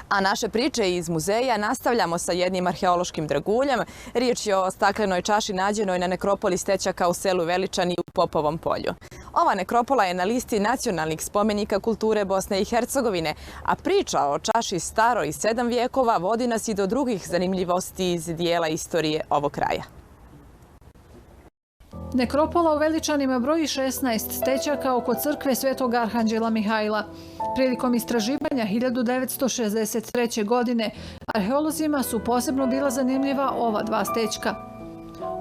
A naše priče iz muzeja nastavljamo sa jednim arheološkim draguljem. Riječ je o staklenoj čaši nađenoj na nekropoli Stećaka u selu Veličani u Popovom polju. Ova nekropola je na listi nacionalnih spomenika kulture Bosne i Hercegovine, a priča o čaši staroj 7 vijekova vodi nas i do drugih zanimljivosti iz dijela istorije ovog kraja. Nekropola u Veličanima broji 16 stećaka oko crkve Svetog Arhanđela Mihajla. Prilikom istraživanja 1963. godine arheolozima su posebno bila zanimljiva ova dva stećka.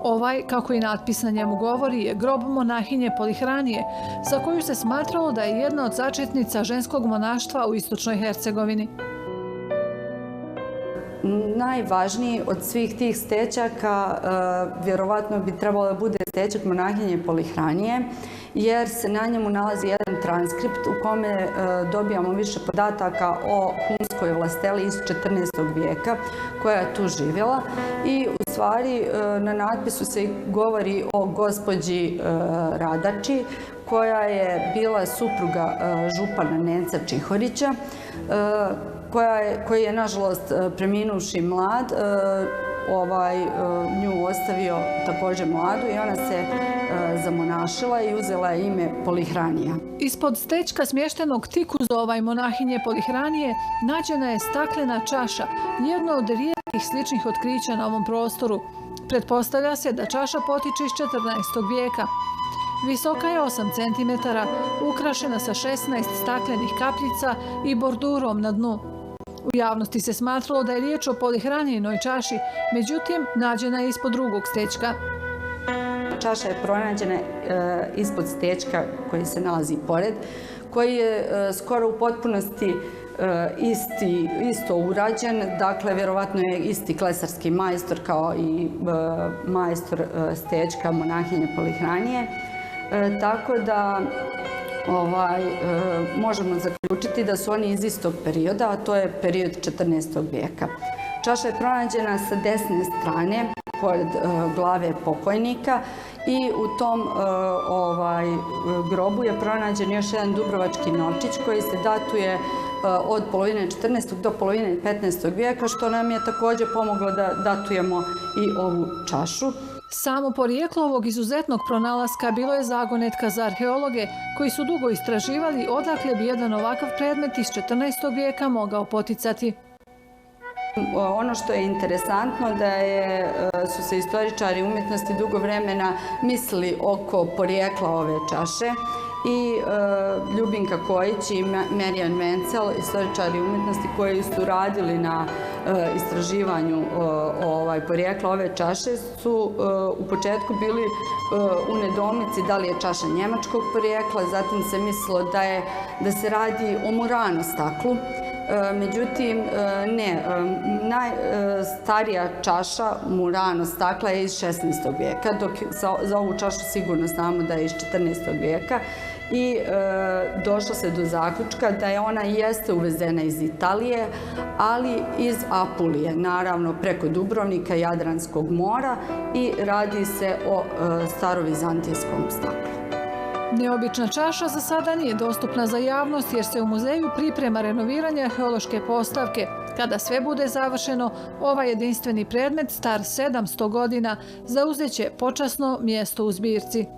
Ovaj, kako i natpis na njemu govori, je grob monahinje Polihranije, za koju se smatralo da je jedna od začetnica ženskog monaštva u istočnoj Hercegovini. Najvažniji od svih tih stećaka vjerovatno bi trebalo da bude stećak monahinje Polihranije, jer se na njemu nalazi jedan transkript u kome dobijamo više podataka o hunskoj vlasteli iz 14. vijeka koja je tu živjela i u stvari na natpisu se govori o gospođi Radači koja je bila supruga župana Nenca Čihorića, koji je nažalost preminuvši mlad, nju ostavio također mladu i ona se zamonašila i uzela ime Polihranija. Ispod stećka smještenog tik uz monahinje Polihranije nađena je staklena čaša, jedno od rijetkih sličnih otkrića na ovom prostoru. Pretpostavlja se da čaša potiče iz 14. vijeka. Visoka je 8 cm, ukrašena sa 16 staklenih kapljica i bordurom na dnu. U javnosti se smatralo da je riječ o Polihranijinoj čaši, međutim, nađena je ispod drugog stećka. Čaša je pronađena ispod stećka koji se nalazi pored, koji je skoro u potpunosti isto urađen, dakle, vjerovatno je isti klesarski majstor kao i majstor stećka monahinje Polihranije. Tako da možemo zaključiti da su oni iz istog perioda, a to je period 14. vijeka. Čaša je pronađena sa desne strane, pored glave pokojnika i u tom grobu je pronađen još jedan dubrovački novčić koji se datuje od polovine 14. do polovine 15. vijeka, što nam je također pomoglo da datujemo i ovu čašu. Samo porijeklo ovog izuzetnog pronalaska bilo je zagonetka za arheologe koji su dugo istraživali odakle bi jedan ovakav predmet iz 14. vijeka mogao poticati. Ono što je interesantno da su se istoričari umjetnosti dugo vremena mislili oko porijekla ove čaše i Ljubinka Kojić i Marijan Mencel, istoričari umjetnosti koji su radili na istraživanju porijekla ove čaše, su u početku bili u nedoumici da li je čaša njemačkog porijekla, zatim se mislilo da se radi o Murano staklu. Međutim, ne, najstarija čaša Murano stakla je iz 16. vijeka, dok za ovu čašu sigurno znamo da je iz 14. vijeka i došlo se do zaključka da ona jeste uvezena iz Italije, ali iz Apulije, naravno preko Dubrovnika, Jadranskog mora i radi se o starovizantijskom staklu. Neobična čaša za sada nije dostupna za javnost jer se u muzeju priprema renoviranje arheološke postavke. Kada sve bude završeno, ovaj jedinstveni predmet star 700 godina zauzeće počasno mjesto u zbirci.